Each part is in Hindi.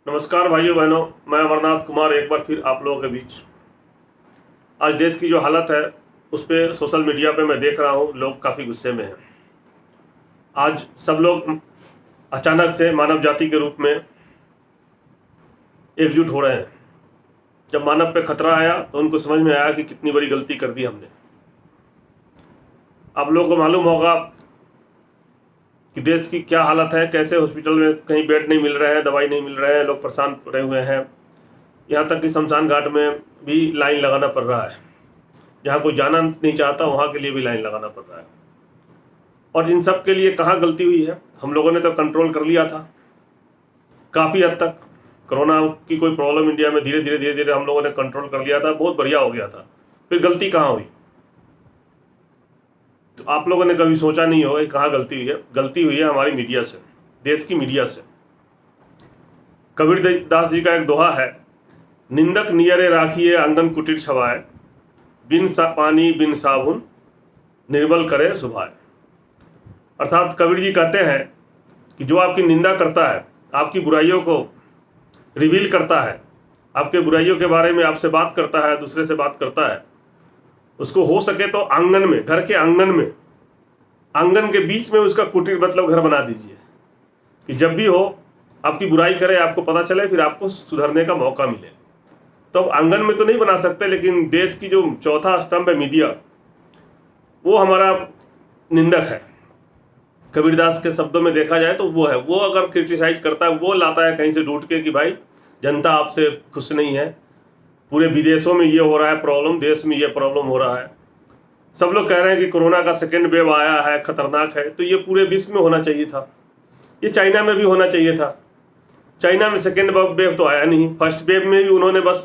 नमस्कार भाइयों बहनों, मैं अमरनाथ कुमार एक बार फिर आप लोगों के बीच। आज देश की जो हालत है उस पर सोशल मीडिया पे मैं देख रहा हूँ लोग काफ़ी गुस्से में हैं। आज सब लोग अचानक से मानव जाति के रूप में एकजुट हो रहे हैं। जब मानव पे खतरा आया तो उनको समझ में आया कि कितनी बड़ी गलती कर दी हमने। आप लोगों को मालूम होगा कि देश की क्या हालत है, कैसे हॉस्पिटल में कहीं बेड नहीं मिल रहे हैं, दवाई नहीं मिल रहे हैं, लोग परेशान पड़े हुए हैं। यहाँ तक कि शमशान घाट में भी लाइन लगाना पड़ रहा है। जहाँ कोई जाना नहीं चाहता वहाँ के लिए भी लाइन लगाना पड़ रहा है। और इन सब के लिए कहाँ गलती हुई है? हम लोगों ने तो कंट्रोल कर लिया था काफ़ी हद तक। कोरोना की कोई प्रॉब्लम इंडिया में धीरे धीरे धीरे धीरे हम लोगों ने कंट्रोल कर लिया था, बहुत बढ़िया हो गया था। फिर गलती कहाँ हुई? तो आप लोगों ने कभी सोचा नहीं होगा कि कहाँ गलती हुई है। गलती हुई है हमारी मीडिया से, देश की मीडिया से। कबीर दास जी का एक दोहा है, निंदक नियरे राखिए आंगन कुटीर छवाए, बिन पानी बिन साबुन निर्बल करे सुभाए। अर्थात कबीर जी कहते हैं कि जो आपकी निंदा करता है, आपकी बुराइयों को रिवील करता है, आपके बुराइयों के बारे में आपसे बात करता है, दूसरे से बात करता है, उसको हो सके तो आंगन में, घर के आंगन में, आंगन के बीच में उसका कुटीर मतलब घर बना दीजिए कि जब भी हो आपकी बुराई करे, आपको पता चले, फिर आपको सुधरने का मौका मिले। तो अब आंगन में तो नहीं बना सकते, लेकिन देश की जो चौथा स्तंभ है मीडिया, वो हमारा निंदक है। कबीरदास के शब्दों में देखा जाए तो वो है। वो अगर क्रिटिसाइज करता है, वो लाता है कहीं से ढूंढ के कि भाई जनता आपसे खुश नहीं है, पूरे विदेशों में ये हो रहा है प्रॉब्लम, देश में ये प्रॉब्लम हो रहा है, सब लोग कह रहे हैं कि कोरोना का सेकेंड वेव आया है, खतरनाक है। तो ये पूरे विश्व में होना चाहिए था, ये चाइना में भी होना चाहिए था। चाइना में सेकेंड वेव तो आया नहीं, फर्स्ट वेव में भी उन्होंने बस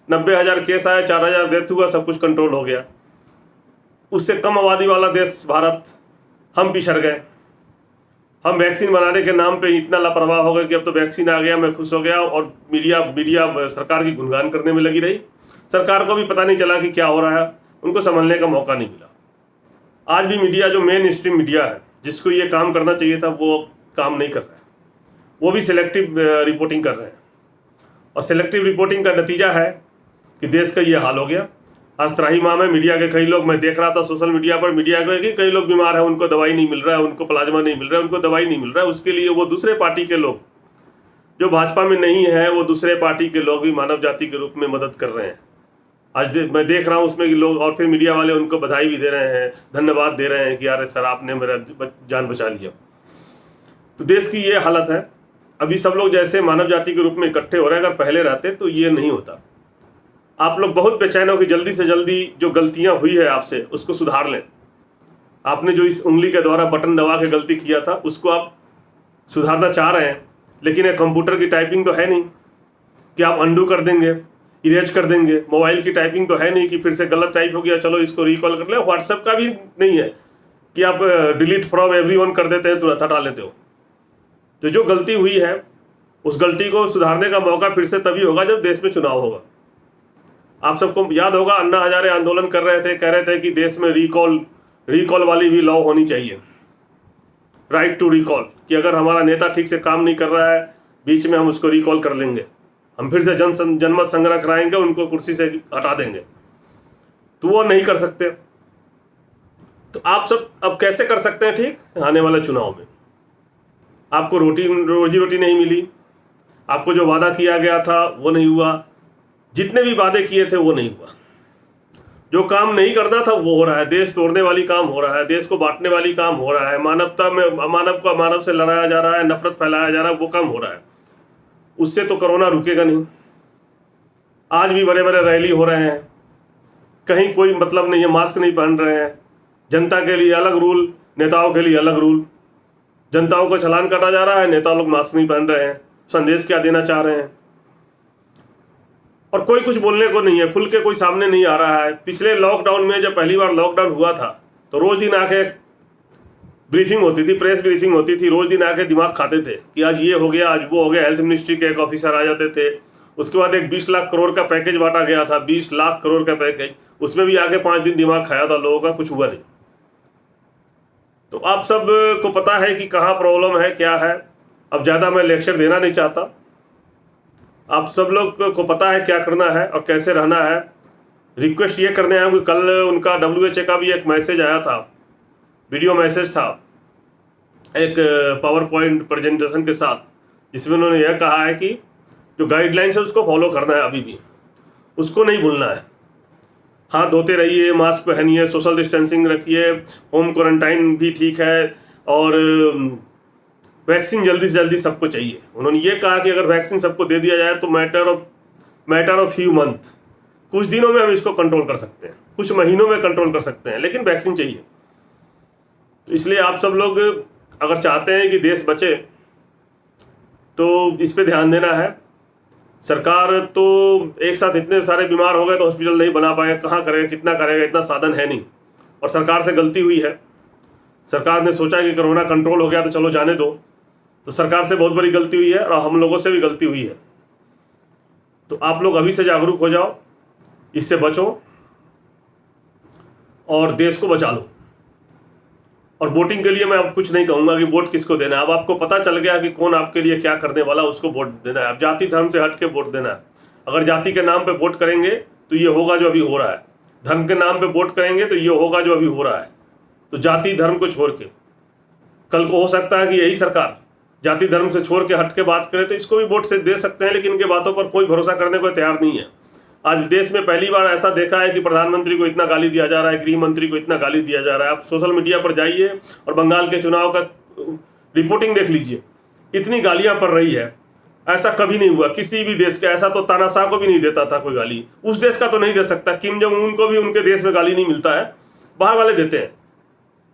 90,000 केस आए, 4,000 डेथ हुआ, सब कुछ कंट्रोल हो गया। उससे कम आबादी वाला देश भारत, हम पिछड़ गए। हम वैक्सीन बनाने के नाम पे इतना लापरवाह हो गए कि अब तो वैक्सीन आ गया, मैं खुश हो गया, और मीडिया सरकार की गुणगान करने में लगी रही। सरकार को भी पता नहीं चला कि क्या हो रहा है, उनको संभलने का मौका नहीं मिला। आज भी मीडिया, जो मेन स्ट्रीम मीडिया है, जिसको ये काम करना चाहिए था, वो काम नहीं कर रहा है। वो भी सिलेक्टिव रिपोर्टिंग कर रहे हैं, और सिलेक्टिव रिपोर्टिंग का नतीजा है कि देश का ये हाल हो गया। आज त्राहिमाम में मीडिया के कई लोग, मैं देख रहा था सोशल मीडिया पर, मीडिया के कि कई लोग बीमार हैं, उनको दवाई नहीं मिल रहा है, उनको प्लाज्मा नहीं मिल रहा है, उनको दवाई नहीं मिल रहा है। उसके लिए वो दूसरे पार्टी के लोग, जो भाजपा में नहीं है, वो दूसरे पार्टी के लोग भी मानव जाति के रूप में मदद कर रहे हैं। आज मैं देख रहा हूँ उसमें कि लोग, और फिर मीडिया वाले उनको बधाई भी दे रहे हैं, धन्यवाद दे रहे हैं कि यार सर आपने मेरा जान बचा लिया। तो देश की ये हालत है। अभी सब लोग जैसे मानव जाति के रूप में इकट्ठे हो रहे हैं, अगर पहले रहते तो ये नहीं होता। आप लोग बहुत बेचैन हो कि जल्दी से जल्दी जो गलतियां हुई है आपसे, उसको सुधार लें। आपने जो इस उंगली के द्वारा बटन दबा के गलती किया था, उसको आप सुधारना चाह रहे हैं, लेकिन एक कंप्यूटर की टाइपिंग तो है नहीं कि आप अंडू कर देंगे, इरेज कर देंगे। मोबाइल की टाइपिंग तो है नहीं कि फिर से गलत टाइप हो गया, चलो इसको रिकॉल कर ले। व्हाट्सएप का भी नहीं है कि आप डिलीट फ्रॉम एवरीवन कर देते हैं, तुरंत हटा लेते हो। तो जो गलती हुई है, उस गलती को सुधारने का मौका फिर से तभी होगा जब देश में चुनाव होगा। आप सबको याद होगा, अन्ना हजारे आंदोलन कर रहे थे, कह रहे थे कि देश में रिकॉल वाली भी लॉ होनी चाहिए, राइट टू रिकॉल, कि अगर हमारा नेता ठीक से काम नहीं कर रहा है बीच में, हम उसको रिकॉल कर लेंगे, हम फिर से जनमत संग्रह कराएंगे, उनको कुर्सी से हटा देंगे। तो वो नहीं कर सकते। तो आप सब अब कैसे कर सकते हैं ठीक? आने वाले चुनाव में आपको रोजी रोटी नहीं मिली, आपको जो वादा किया गया था वो नहीं हुआ, जितने भी वादे किए थे वो नहीं हुआ, जो काम नहीं करना था वो हो रहा है, देश तोड़ने वाली काम हो रहा है, देश को बांटने वाली काम हो रहा है, मानवता में मानव से लड़ाया जा रहा है, नफरत फैलाया जा रहा है, वो काम हो रहा है। उससे तो कोरोना रुकेगा नहीं। आज भी बड़े बड़े रैली हो रहे हैं, कहीं कोई मतलब नहीं है, मास्क नहीं पहन रहे हैं, जनता के लिए अलग रूल, नेताओं के लिए अलग रूल। जनताओं को चालान काटा जा रहा है, नेता लोग मास्क नहीं पहन रहे हैं। संदेश क्या देना चाह रहे हैं? और कोई कुछ बोलने को नहीं है, खुल के कोई सामने नहीं आ रहा है। पिछले लॉकडाउन में जब पहली बार लॉकडाउन हुआ था, तो रोज दिन आके ब्रीफिंग होती थी, प्रेस ब्रीफिंग होती थी, रोज दिन आके दिमाग खाते थे कि आज ये हो गया, आज वो हो गया। हेल्थ मिनिस्ट्री के एक ऑफिसर आ जाते थे। उसके बाद एक 20 लाख करोड़ का पैकेज बांटा गया था, 20 लाख करोड़ का पैकेज, उसमें भी आगे 5 दिन दिमाग खाया था लोगों का, कुछ हुआ नहीं। तो आप सब को पता है कि कहाँ प्रॉब्लम है, क्या है। अब ज़्यादा मैं लेक्चर देना नहीं चाहता, आप सब लोग को पता है क्या करना है और कैसे रहना है। रिक्वेस्ट ये करने आया कि कल उनका WHO का भी एक मैसेज आया था, वीडियो मैसेज था एक पावर पॉइंट प्रेजेंटेशन के साथ, जिसमें उन्होंने यह कहा है कि जो गाइडलाइंस है उसको फॉलो करना है, अभी भी उसको नहीं भूलना है। हाथ धोते रहिए, मास्क पहनिए, सोशल डिस्टेंसिंग रखिए, होम क्वारंटाइन भी ठीक है, और वैक्सीन जल्दी से जल्दी सबको चाहिए। उन्होंने ये कहा कि अगर वैक्सीन सबको दे दिया जाए तो मैटर ऑफ फ्यू मंथ, कुछ दिनों में हम इसको कंट्रोल कर सकते हैं, कुछ महीनों में कंट्रोल कर सकते हैं, लेकिन वैक्सीन चाहिए। तो इसलिए आप सब लोग अगर चाहते हैं कि देश बचे तो इस पे ध्यान देना है। सरकार तो एक साथ इतने सारे बीमार हो गए तो हॉस्पिटल नहीं बना पाएगा, कहाँ करेगा, कितना करेगा, इतना साधन है नहीं। और सरकार से गलती हुई है, सरकार ने सोचा कि कोरोना कंट्रोल हो गया तो चलो जाने दो, तो सरकार से बहुत बड़ी गलती हुई है और हम लोगों से भी गलती हुई है। तो आप लोग अभी से जागरूक हो जाओ, इससे बचो और देश को बचा लो। और वोटिंग के लिए मैं अब कुछ नहीं कहूँगा कि वोट किसको देना है। अब आपको पता चल गया कि कौन आपके लिए क्या करने वाला, उसको वोट देना है। अब जाति धर्म से हट के वोट देना है। अगर जाति के नाम पे वोट करेंगे तो ये होगा जो अभी हो रहा है, धर्म के नाम पे वोट करेंगे तो ये होगा जो अभी हो रहा है। तो जाति धर्म को छोड़ के कल को हो सकता है कि यही सरकार जाति धर्म से छोड़ के हट के बात करे तो इसको भी वोट से दे सकते हैं, लेकिन इनके बातों पर कोई भरोसा करने को तैयार नहीं है। आज देश में पहली बार ऐसा देखा है कि प्रधानमंत्री को इतना गाली दिया जा रहा है, गृह मंत्री को इतना गाली दिया जा रहा है। आप सोशल मीडिया पर जाइए और बंगाल के चुनाव का रिपोर्टिंग देख लीजिए, इतनी गालियां पड़ रही है, ऐसा कभी नहीं हुआ किसी भी देश के। ऐसा तो तानाशाह को भी नहीं देता था कोई गाली, उस देश का तो नहीं दे सकता। किम जोंग उन को भी उनके देश में गाली नहीं मिलता है, बाहर वाले देते हैं,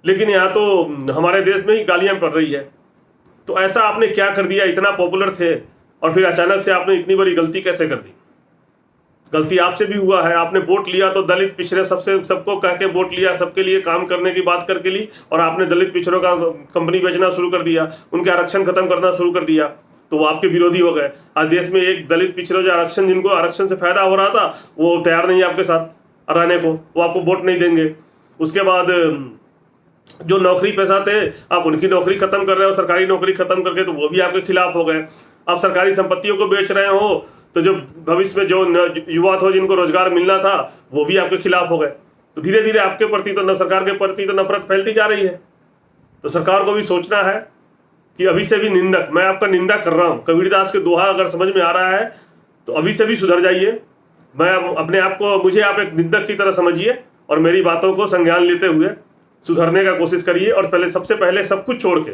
लेकिन यहाँ तो हमारे देश में ही गालियां पड़ रही है। तो ऐसा आपने क्या कर दिया, इतना पॉपुलर थे और फिर अचानक से आपने इतनी बड़ी गलती कैसे कर दी। गलती आपसे भी हुआ है, आपने वोट लिया तो दलित पिछड़े सबको कह के वोट लिया, सबके लिए काम करने की बात करके ली, और आपने दलित पिछड़ों का कंपनी बेचना शुरू कर दिया, उनके आरक्षण खत्म करना शुरू कर दिया, तो वो आपके विरोधी हो गए। आज देश में एक दलित पिछड़े जो आरक्षण, जिनको आरक्षण से फायदा हो रहा था, वो तैयार नहीं है आपके साथ रहने को, वो आपको वोट नहीं देंगे। उसके बाद जो नौकरी पेशा थे, आप उनकी नौकरी खत्म कर रहे हो, सरकारी नौकरी खत्म करके, तो वो भी आपके खिलाफ हो गए। आप सरकारी संपत्तियों को बेच रहे हो, तो जो भविष्य में जो युवा थे जिनको रोजगार मिलना था, वो भी आपके खिलाफ हो गए। तो धीरे धीरे आपके प्रति तो सरकार के प्रति तो नफरत फैलती जा रही है। तो सरकार को भी सोचना है कि अभी से भी निंदक, मैं आपका निंदा कर रहा हूँ, कबीरदास के दोहा अगर समझ में आ रहा है तो अभी से भी सुधर जाइए। मैं अपने आप को, मुझे आप एक निंदक की तरह समझिए और मेरी बातों को संज्ञान लेते हुए सुधरने का कोशिश करिए। और पहले, सबसे पहले सब कुछ छोड़ के,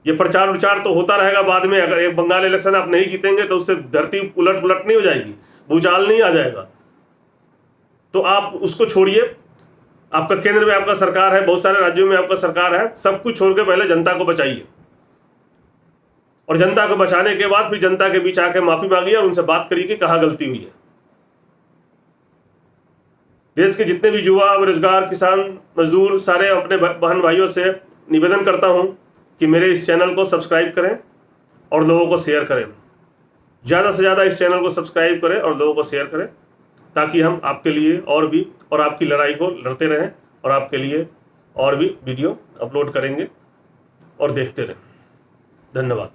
ये प्रचार विचार तो होता रहेगा बाद में, अगर एक बंगाल इलेक्शन आप नहीं जीतेंगे तो उससे धरती उलट पुलट नहीं हो जाएगी, भूचाल नहीं आ जाएगा। तो आप उसको छोड़िए। आपका केंद्र में आपका सरकार है, बहुत सारे राज्यों में आपका सरकार है, सब कुछ छोड़ के पहले जनता को बचाइए, और जनता को बचाने के बाद फिर जनता के बीच आके माफी मांगिए और उनसे बात करिए कि कहाँ गलती हुई है। देश के जितने भी युवा, बेरोजगार, किसान, मजदूर, सारे अपने बहन भाइयों से निवेदन करता हूं कि मेरे इस चैनल को सब्सक्राइब करें और लोगों को शेयर करें। ज़्यादा से ज़्यादा इस चैनल को सब्सक्राइब करें और लोगों को शेयर करें, ताकि हम आपके लिए और आपकी लड़ाई को लड़ते रहें और आपके लिए और भी वीडियो अपलोड करेंगे और देखते रहें। धन्यवाद।